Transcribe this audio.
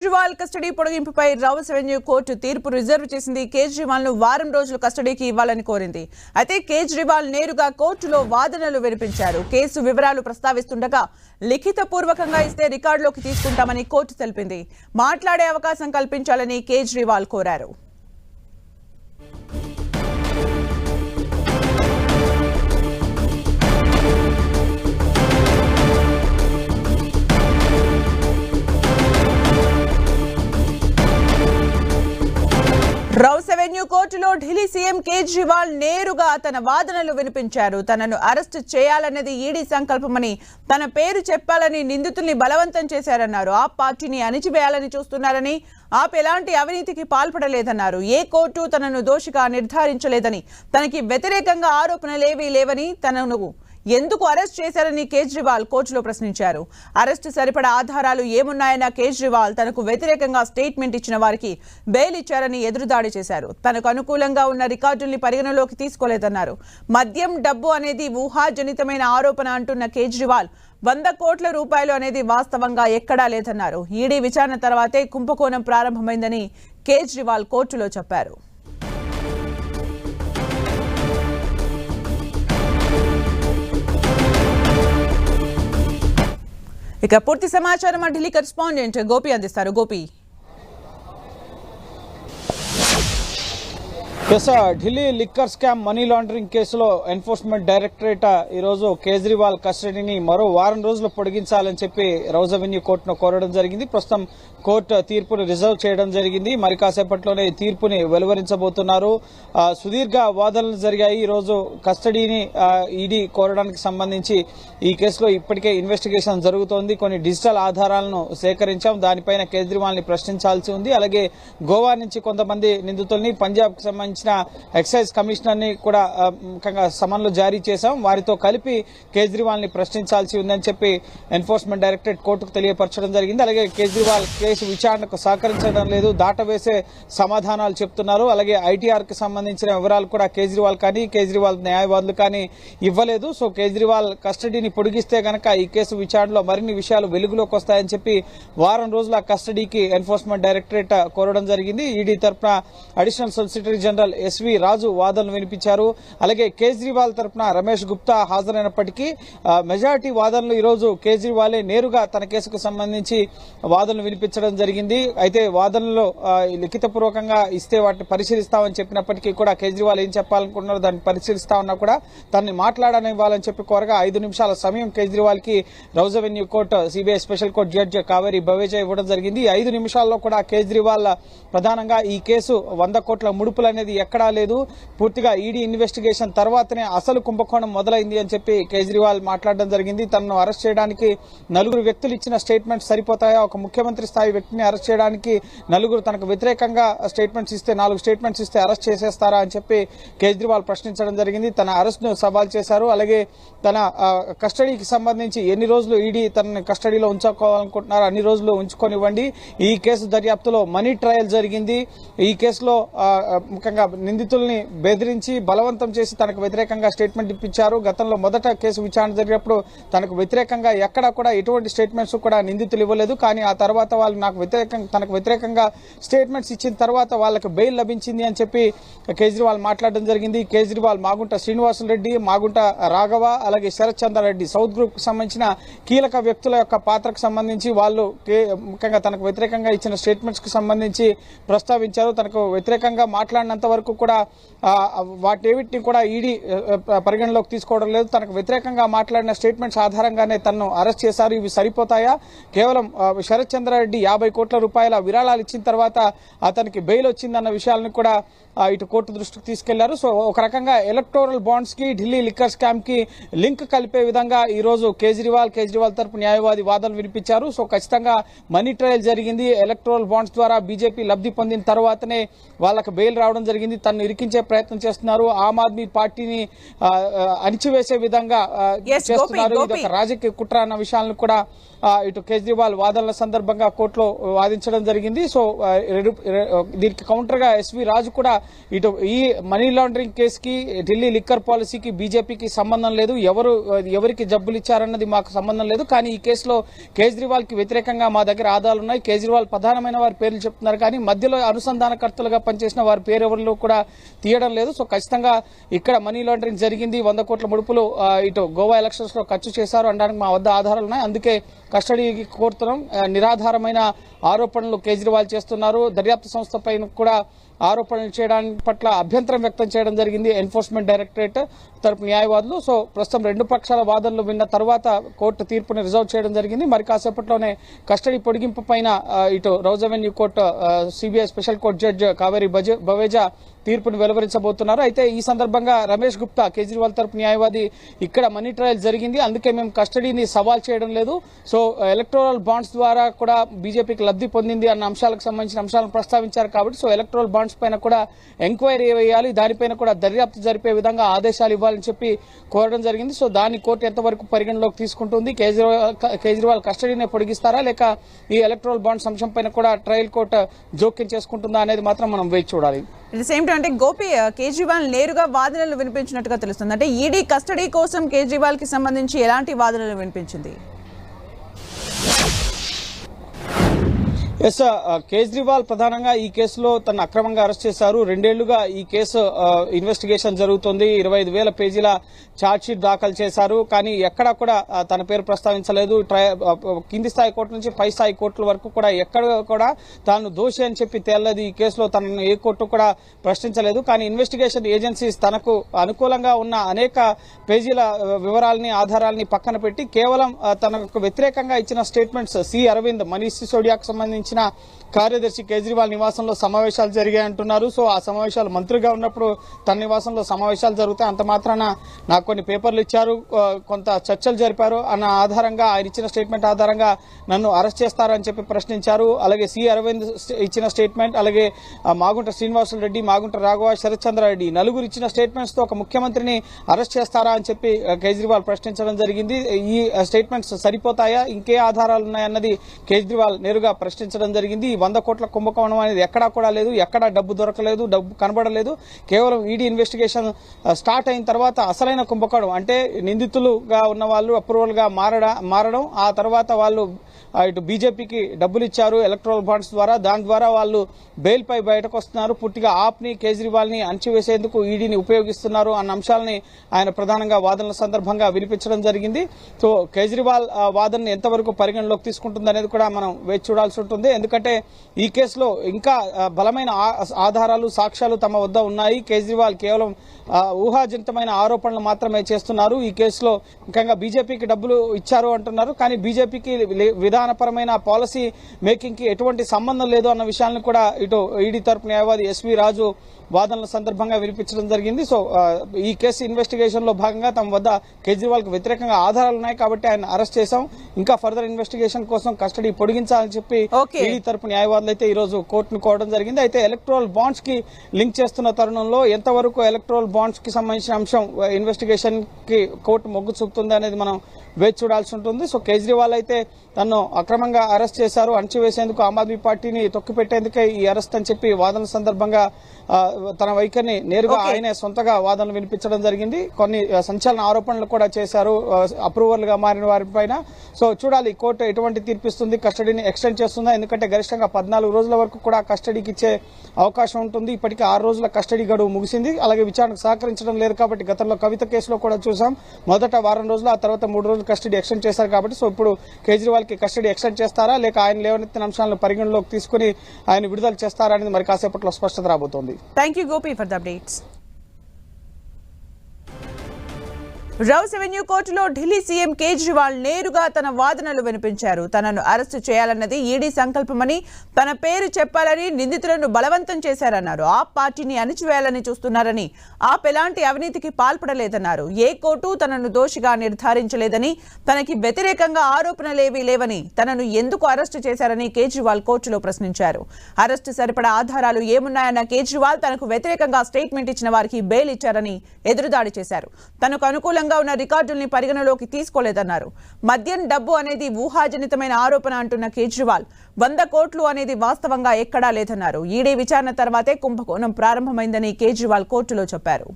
Kejriwal custody పొడిగింపుపై Rouse Avenue court తీర్పు reserve చేసింది. కేజ్రీవాల్ ను వారం రోజులు కస్టడీకి ఇవ్వాలని కోరింది. అయితే కేజ్రీవాల్ నేరుగా కోర్టులో వాదనలు వినిపించారు. కేసు వివరాలు ప్రస్తావిస్తుండగా లిఖిత పూర్వకంగా ఇస్తే రికార్డులోకి తీసుకుంటామని కోర్టు తెలిపింది. మాట్లాడే అవకాశం కల్పించాలని కేజ్రీవాల్ కోరారు. రౌస్ అవెన్యూ కోర్టులో ఢిల్లీ సీఎం కేజ్రీవాల్ నేరుగా తన వాదనలు వినిపించారు. తనను అరెస్టు చేయాలన్నది ఈడీ సంకల్పమని, తన పేరు చెప్పాలని నిందితుల్ని బలవంతం చేశారన్నారు. ఆ పార్టీని అణిచివేయాలని చూస్తున్నారని, ఆప్ ఎలాంటి అవినీతికి పాల్పడలేదన్నారు. ఏ కోర్టు తనను దోషిగా నిర్ధారించలేదని, తనకి వ్యతిరేకంగా ఆరోపణలేవీ లేవని, తనను ఎందుకు అరెస్ట్ చేశారని కేజ్రీవాల్ కోర్టులో ప్రశ్నించారు. అరెస్టు సరిపడా ఆధారాలు ఏమున్నాయన్న కేజ్రీవాల్ తనకు వ్యతిరేకంగా స్టేట్మెంట్ ఇచ్చిన వారికి బెయిల్ ఇచ్చారని ఎదురుదాడి చేశారు. తనకు అనుకూలంగా ఉన్న రికార్డుల్ని పరిగణలోకి తీసుకోలేదన్నారు. మద్యం డబ్బు అనేది ఊహాజనితమైన ఆరోపణ అంటున్న కేజ్రీవాల్ 100 కోట్ల రూపాయలు అనేది వాస్తవంగా ఎక్కడా లేదన్నారు. ఈడీ విచారణ తర్వాతే కుంభకోణం ప్రారంభమైందని కేజ్రీవాల్ కోర్టులో చెప్పారు. ఇక పూర్తి సమాచారం మా ఢిల్లీ కరెస్పాండెంట్ గోపి అందిస్తారు. Gopi, Delhi liquor scam money laundering కేసులో ఎన్ఫోర్స్మెంట్ డైరెక్టరేట్ ఈరోజు కేజ్రీవాల్ కస్టడీని మరో వారం రోజులు పొడిగించాలని చెప్పి రౌస్ అవెన్యూ కోర్టును కోరడం జరిగింది. ప్రస్తుతం కోర్టు తీర్పును రిజర్వ్ చేయడం జరిగింది. మరి కాసేపట్లోనే తీర్పుని వెలువరించబోతున్నారు. సుదీర్ఘ వాదనలు జరిగాయి. ఈరోజు కస్టడీని ఈడీ కోరడానికి సంబంధించి ఈ కేసులో ఇప్పటికే ఇన్వెస్టిగేషన్ జరుగుతోంది. కొన్ని డిజిటల్ ఆధారాలను సేకరించాం. దానిపైన కేజ్రీవాల్ ని ప్రశ్నించాల్సి ఉంది. అలాగే గోవా నుంచి కొంతమంది నిందితుల్ని, పంజాబ్ కు సంబంధించిన ఎక్సైజ్ కమిషనర్ ని కూడా ముఖ్యంగా సమన్లు జారీ చేశాం. వారితో కలిపి కేజ్రీవాల్ ని ప్రశ్నించాల్సి ఉందని చెప్పి ఎన్ఫోర్స్మెంట్ డైరెక్టరేట్ కోర్టుకు తెలియపరచడం జరిగింది. అలాగే కేజ్రీవాల్ కేసు విచారణకు సహకరించడం లేదు, దాటవేసే సమాధానాలు చెప్తున్నారు. అలాగే ఐటీఆర్ కి సంబంధించిన వివరాలు కూడా కేజ్రీవాల్ న్యాయవాదులు కానీ ఇవ్వలేదు. సో కేజ్రీవాల్ కస్టడీని పొడిగిస్తే గనక ఈ కేసు విచారణలో మరిన్ని విషయాలు వెలుగులోకి వస్తాయని చెప్పి వారం రోజుల కస్టడీకి ఎన్ఫోర్స్మెంట్ డైరెక్టరేట్ కోరడం జరిగింది. ఈడీ తరఫున అడిషనల్ సొలిసిటర్ జనరల్ ఎస్వి రాజు వాదనలు వినిపించారు. అలాగే కేజ్రీవాల్ తరఫున రమేష్ గుప్తా హాజరైనప్పటికీ మెజారిటీ వాదనలు ఈరోజు కేజ్రీవాలే నేరుగా తన కేసుకు సంబంధించి వాదనలు వినిపించడం జరిగింది. అయితే వాదనలో లిఖితపూర్వకంగా ఇస్తే వాటిని పరిశీలిస్తామని చెప్పినప్పటికీ కూడా కేజ్రీవాల్ ఏం చెప్పాలనుకుంటున్నారో దాన్ని పరిశీలిస్తా ఉన్నా కూడా తనని మాట్లాడనివ్వాలని చెప్పి కోరగా 5 నిమిషాల సమయం కేజ్రీవాల్ కి rows Avenue court CBI special court judge Kaveri Baweja ఇవ్వడం జరిగింది. 5 నిమిషాల్లో కూడా కేజ్రీవాల్ ప్రధానంగా ఈ కేసు 100 కోట్ల ముడుపులు అనేది ఎక్కడా లేదు, పూర్తిగా ఈడీ ఇన్వెస్టిగేషన్ తర్వాతనే అసలు కుంభకోణం మొదలైంది అని చెప్పి కేజ్రీవాల్ మాట్లాడడం జరిగింది. తనను అరెస్ట్ చేయడానికి 4 వ్యక్తులు ఇచ్చిన స్టేట్మెంట్ సరిపోతాయా? ఒక ముఖ్యమంత్రి స్థాయి వ్యక్తిని అరెస్ట్ చేయడానికి 4 తనకు వ్యతిరేకంగా స్టేట్మెంట్స్ ఇస్తే 4 స్టేట్మెంట్స్ ఇస్తే అరెస్ట్ చేసేస్తారా అని చెప్పి కేజ్రీవాల్ ప్రశ్నించడం జరిగింది. తన అరెస్ట్ ను సవాల్ చేశారు. అలాగే తన కస్టడీకి సంబంధించి ఎన్ని రోజులు ఈడీ తనని కస్టడీలో ఉంచుకోవాలనుకుంటున్నారో అన్ని రోజులు ఉంచుకొనివ్వండి. ఈ కేసు దర్యాప్తులో మనీ ట్రయల్ జరిగింది. ఈ కేసులో ముఖ్యంగా నిందితుల్ని బెదిరించి బలవంతం చేసి తనకు వ్యతిరేకంగా స్టేట్మెంట్ ఇప్పించారు. గతంలో మొదట కేసు విచారణ జరిగినప్పుడు తనకు వ్యతిరేకంగా ఎక్కడా కూడా ఎటువంటి స్టేట్మెంట్స్ కూడా నిందితులు ఇవ్వలేదు. కానీ ఆ తర్వాత వాళ్ళు తనకు వ్యతిరేకంగా స్టేట్మెంట్స్ ఇచ్చిన తర్వాత వాళ్ళకు బెయిల్ లభించింది అని చెప్పి కేజ్రీవాల్ మాట్లాడడం జరిగింది. కేజ్రీవాల్ మాగుంట శ్రీనివాసులు రెడ్డి, మాగుంట రాఘవ, అలాగే శరత్ చంద్ర రెడ్డి సౌత్ గ్రూప్ కు సంబంధించిన కీలక వ్యక్తుల యొక్క పాత్రకు సంబంధించి వాళ్ళు ముఖ్యంగా తనకు వ్యతిరేకంగా ఇచ్చిన స్టేట్మెంట్స్ కు సంబంధించి ప్రస్తావించారు. తనకు వ్యతిరేకంగా మాట్లాడినంత వరకు కూడా వాటిని కూడా ఈడీ పరిగణలోకి తీసుకోవడం లేదు. తనకు వ్యతిరేకంగా మాట్లాడిన స్టేట్మెంట్స్ ఆధారంగానే తనను అరెస్ట్ చేశారు. ఇవి సరిపోతాయా? కేవలం శరత్ చంద్రారెడ్డి 50 కోట్ల రూపాయల విరాళాలు ఇచ్చిన తర్వాత అతనికి బెయిల్ వచ్చిందన్న విషయాలను కూడా ఇటు కోర్టు దృష్టికి తీసుకెళ్లారు. సో ఒక రకంగా ఎలక్టోరల్ బాండ్స్ కి ఢిల్లీ లిక్కర్ స్కామ్ కి లింక్ కలిపే విధంగా ఈ రోజు కేజ్రీవాల్ తరపు న్యాయవాది వాదనలు వినిపించారు. సో ఖచ్చితంగా మనీ ట్రయల్ జరిగింది. ఎలక్టోరల్ బాండ్స్ ద్వారా బీజేపీ లబ్ధి పొందిన తర్వాతనే వాళ్ళకి బెయిల్ రావడం జరిగింది. తనను ఇరికించే ప్రయత్నం చేస్తున్నారు. ఆమ్ ఆద్మీ పార్టీని అణిచివేసే విధంగా చేస్తున్నారు. ఇది ఒక రాజకీయ కుట్ర అన్న విషయాలను కూడా ఇటు కేజ్రీవాల్ వాదనల సందర్భంగా కోర్టులో వాదించడం జరిగింది. సో దీనికి కౌంటర్ గా ఎస్వి రాజు కూడా ఇటు ఈ మనీ లాండరింగ్ కేసుకి ఢిల్లీ లిక్కర్ పాలసీకి బీజేపీకి సంబంధం లేదు, ఎవరికి జబ్బులు ఇచ్చారన్నది మాకు సంబంధం లేదు, కానీ ఈ కేసులో కేజ్రీవాల్ కి వ్యతిరేకంగా మా దగ్గర ఆధారాలు ఉన్నాయి, కేజ్రీవాల్ ప్రధానమైన వారి పేర్లు చెప్తున్నారు, కానీ మధ్యలో అనుసంధానకర్తలుగా పనిచేసిన వారి పేరు ఎవరిలో కూడా తీయడం లేదు. సో ఖచ్చితంగా ఇక్కడ మనీ లాండరింగ్ జరిగింది, 100 కోట్ల ముడుపులు ఇటు గోవా ఎలక్షన్స్ లో ఖర్చు చేశారు అనడానికి మా వద్ద ఆధారాలు ఉన్నాయి, అందుకే కస్టడీకి కోరుతున్నాం. నిరాధారమైన ఆరోపణలు కేజ్రీవాల్ చేస్తున్నారు, దర్యాప్తు సంస్థ పైన కూడా ఆరోపణలు చేయడానికి పట్ల అభ్యంతరం వ్యక్తం చేయడం జరిగింది ఎన్ఫోర్స్మెంట్ డైరెక్టరేట్ తరపు న్యాయవాదులు. సో ప్రస్తుతం రెండు పక్షాల వాదనలు విన్న తర్వాత కోర్టు తీర్పుని రిజర్వ్ చేయడం జరిగింది. మరి కాసేపట్లోనే కస్టడీ పొడిగింపు పైన ఇటు Rouse Avenue court CBI special court judge Kaveri Baweja తీర్పును వెలువరించబోతున్నారు. అయితే ఈ సందర్భంగా రమేష్ గుప్తా కేజ్రీవాల్ తరపు న్యాయవాది ఇక్కడ మనీ ట్రయల్ జరిగింది, అందుకే మేము కస్టడీని సవాల్ చేయడం లేదు, సో ఎలక్టోరల్ బాండ్స్ ద్వారా కూడా బీజేపీకి లబ్ధి పొందింది అన్న అంశాలకు సంబంధించిన అంశాలను ప్రస్తావించారు కాబట్టి సో ఎలక్టోరల్ బాండ్స్ పైన కూడా ఎంక్వైరీ వేయాలి, దానిపైన కూడా దర్యాప్తు జరిపే విధంగా ఆదేశాలు ఇవ్వాలని చెప్పి కోరడం జరిగింది. సో దాన్ని కోర్టు ఎంతవరకు పరిగణలోకి తీసుకుంటుంది, కేజ్రీవాల్ కస్టడీనే పొడిగిస్తారా లేక ఈ ఎలక్టోరల్ బాండ్స్ అంశం పైన కూడా ట్రయల్ కోర్టు జోక్యం చేసుకుంటుందా అనేది మాత్రం మనం వేచి చూడాలి. అట్ ద సేమ్ టైం అంటే గోపి కేజ్రీవాల్ నేరుగా వాదనలు వినిపించినట్టుగా తెలుస్తుంది, అంటే ఈడీ కస్టడీ కోసం కేజ్రీవాల్ కి సంబంధించి ఎలాంటి వాదనలు వినిపించింది? ఎస్, కేజ్రీవాల్ ప్రధానంగా ఈ కేసులో తన అక్రమంగా అరెస్ట్ చేశారు. 2 ఏళ్లుగా ఈ కేసు ఇన్వెస్టిగేషన్ జరుగుతుంది. 25,000 పేజీల ఛార్జ్ షీట్ దాఖలు చేశారు, కానీ ఎక్కడా కూడా తన పేరు ప్రస్తావించలేదు. కింది స్థాయి కోర్టు నుంచి పై స్థాయి కోర్టుల వరకు కూడా ఎక్కడ కూడా తాను దోషి అని చెప్పి తేలలేదు. ఈ కేసులో తనను ఏ కోర్టు కూడా ప్రశ్నించలేదు, కానీ ఇన్వెస్టిగేషన్ ఏజెన్సీస్ తనకు అనుకూలంగా ఉన్న అనేక పేజీల వివరాలని ఆధారాలని పక్కన పెట్టి కేవలం తనకు వ్యతిరేకంగా ఇచ్చిన స్టేట్మెంట్స్ సి అరవింద్, మనీష్ సిసోడియాకు సంబంధించిన కార్యదర్శి కేజ్రీవాల్ నివాసంలో సమావేశాలు జరిగాయంటున్నారు. సో ఆ సమావేశాలు మంత్రిగా ఉన్నప్పుడు తన నివాసంలో సమావేశాలు జరుగుతాయి, అంత మాత్రాన నాకు కొన్ని పేపర్లు ఇచ్చారు, కొంత చర్చలు జరిపారు అన్న ఆధారంగా ఆయన ఇచ్చిన స్టేట్మెంట్ ఆధారంగా నన్ను అరెస్ట్ చేస్తారని చెప్పి ప్రశ్నించారు. అలాగే సి అరవింద్ ఇచ్చిన స్టేట్మెంట్, అలాగే మాగుంట శ్రీనివాసులు రెడ్డి, మాగుంట రాఘవ, శరత్ చంద్రారెడ్డి నలుగురు ఇచ్చిన స్టేట్మెంట్స్ తో ఒక ముఖ్యమంత్రిని అరెస్ట్ చేస్తారా అని చెప్పి కేజ్రీవాల్ ప్రశ్నించడం జరిగింది. ఈ స్టేట్మెంట్స్ సరిపోతాయా, ఇంకే ఆధారాలు ఉన్నాయన్నది కేజ్రీవాల్ నేరుగా ప్రశ్నించడం జరిగింది. 100 కోట్ల కుంభకోణం అనేది ఎక్కడా కూడా లేదు, ఎక్కడా డబ్బు దొరకలేదు, డబ్బు కనబడలేదు. కేవలం ఈడీ ఇన్వెస్టిగేషన్ స్టార్ట్ అయిన తర్వాత అసలైన కుంభకోణం అంటే నిందితులుగా ఉన్న వాళ్ళు అప్రూవల్ గా మారడం, ఆ తర్వాత వాళ్ళు ఇటు బీజేపీకి డబ్బులు ఇచ్చారు ఎలక్ట్రల్ బాండ్స్ ద్వారా, దాని ద్వారా వాళ్ళు బెయిల్ పై బయటకు వస్తున్నారు, పూర్తిగా ఆప్ని కేజ్రీవాల్ ని అణచివేసేందుకు ఈడీని ఉపయోగిస్తున్నారు అన్న అంశాలని ఆయన ప్రధానంగా వాదనల సందర్భంగా వినిపించడం జరిగింది. సో కేజ్రీవాల్ వాదనని ఎంతవరకు పరిగణలోకి తీసుకుంటుంది అనేది కూడా మనం వేచి చూడాల్సి ఉంటుంది. ఎందుకంటే ఈ కేసులో ఇంకా బలమైన ఆధారాలు, సాక్ష్యాలు తమ వద్ద ఉన్నాయి. కేజ్రీవాల్ కేవలం ఊహాజనితమైన ఆరోపణలు మాత్రమే చేస్తున్నారు. ఈ కేసులో ముఖ్యంగా బీజేపీకి డబ్బులు ఇచ్చారు అంటున్నారు, కానీ బీజేపీకి విధానపరమైన పాలసీ మేకింగ్ కి ఎటువంటి సంబంధం లేదు అన్న విషయాలను కూడా ఇటు ఈడీ తరపు న్యాయవాది ఎస్వి రాజు వాదనల సందర్భంగా వినిపించడం జరిగింది. సో ఈ కేసు ఇన్వెస్టిగేషన్ లో భాగంగా తమ వద్ద కేజ్రీవాల్ కు వ్యతిరేకంగా ఆధారాలు ఉన్నాయి కాబట్టి ఆయన అరెస్ట్ చేశాం, ఇంకా ఫర్దర్ ఇన్వెస్టిగేషన్ కోసం కస్టడీ పొడిగించాలని చెప్పి ఈడీ తరపు న్యాయవాదులు అయితే ఈ రోజు కోర్టును కోరడం జరిగింది. అయితే ఎలక్టోరల్ బాండ్స్ కి లింక్ చేస్తున్న తరుణంలో ఎంతవరకు ఎలక్టోరల్ బాండ్స్ కి సంబంధించిన అంశం ఇన్వెస్టిగేషన్ కి కోర్టు మొగ్గు చూపుతుంది అనేది మనం వేచి చూడాల్సి ఉంటుంది. సో కేజ్రీవాల్ అయితే తను అక్రమంగా అరెస్ట్ చేశారు, అణచివేసేందుకు ఆమ్ ఆద్మీ పార్టీని తొక్కిపెట్టేందుకే ఈ అరెస్ట్ అని చెప్పి వాదనల సందర్భంగా తన వైఖరిని నేరుగా ఆయనే సొంతగా వాదనలు వినిపించడం జరిగింది. కొన్ని సంచలన ఆరోపణలు కూడా చేశారు అప్రూవల్ గా మారిన వారిపైన. సో చూడాలి కోర్టు ఎటువంటి తీర్పిస్తుంది, కస్టడీని ఎక్స్టెండ్ చేస్తుందా, ఎందుకంటే గరిష్టంగా 14 రోజుల వరకు కూడా కస్టడీకి ఇచ్చే అవకాశం ఉంటుంది. ఇప్పటికే 6 రోజుల కస్టడీ గడువు ముగిసింది. అలాగే విచారణకు సహకరించడం లేదు కాబట్టి గతంలో కవిత కేసులో కూడా చూసాం, మొదట వారం రోజులు, ఆ తర్వాత 3 రోజులు కస్టడీ ఎక్స్టెండ్ చేశారు కాబట్టి సో ఇప్పుడు కేజ్రీవాల్ కి కస్టడీ ఎక్స్టెండ్ చేస్తారా లేక ఆయన లేవనెత్తిన అంశాలను పరిగణలోకి తీసుకుని ఆయన విడుదల చేస్తారా అనేది మరి కాసేపట్లో స్పష్టత రాబోతోంది. Thank you, Gopi, for the updates. Rows avenue కోర్టులో ఢిల్లీ సీఎం కేజ్రీవాల్ నేరుగా తన వాదనలు వినిపించారు. తనను అరెస్టు చేయాలన్నది ఈడీ సంకల్పమని, తన పేరు చెప్పాలని నిందితులను బలవంతం చేశారన్నారు. ఆప్ పార్టీని అణిచివేయాలని చూస్తున్నారని, ఆప్ ఎలాంటి అవినీతికి పాల్పడలేదన్నారు. ఏ కోర్టు తనను దోషిగా నిర్ధారించలేదని, తనకి వ్యతిరేకంగా ఆరోపణలేవీ లేవని, తనను ఎందుకు అరెస్టు చేశారని కేజ్రీవాల్ కోర్టులో ప్రశ్నించారు. అరెస్టు సరిపడా ఆధారాలు ఏమున్నాయన్న కేజ్రీవాల్ తనకు వ్యతిరేకంగా స్టేట్మెంట్ ఇచ్చిన వారికి బెయిల్ ఇచ్చారని ఎదురుదాడి చేశారు. తనకు అనుకూలంగా సిద్ధంగా ఉన్న రికార్డుల్ని పరిగణలోకి తీసుకోలేదన్నారు. మద్యం డబ్బు అనేది ఊహాజనితమైన ఆరోపణ అంటున్న కేజ్రీవాల్ 100 కోట్లు అనేది వాస్తవంగా ఎక్కడా లేదన్నారు. ఈడీ విచారణ తర్వాతే కుంభకోణం ప్రారంభమైందని కేజ్రీవాల్ కోర్టులో చెప్పారు.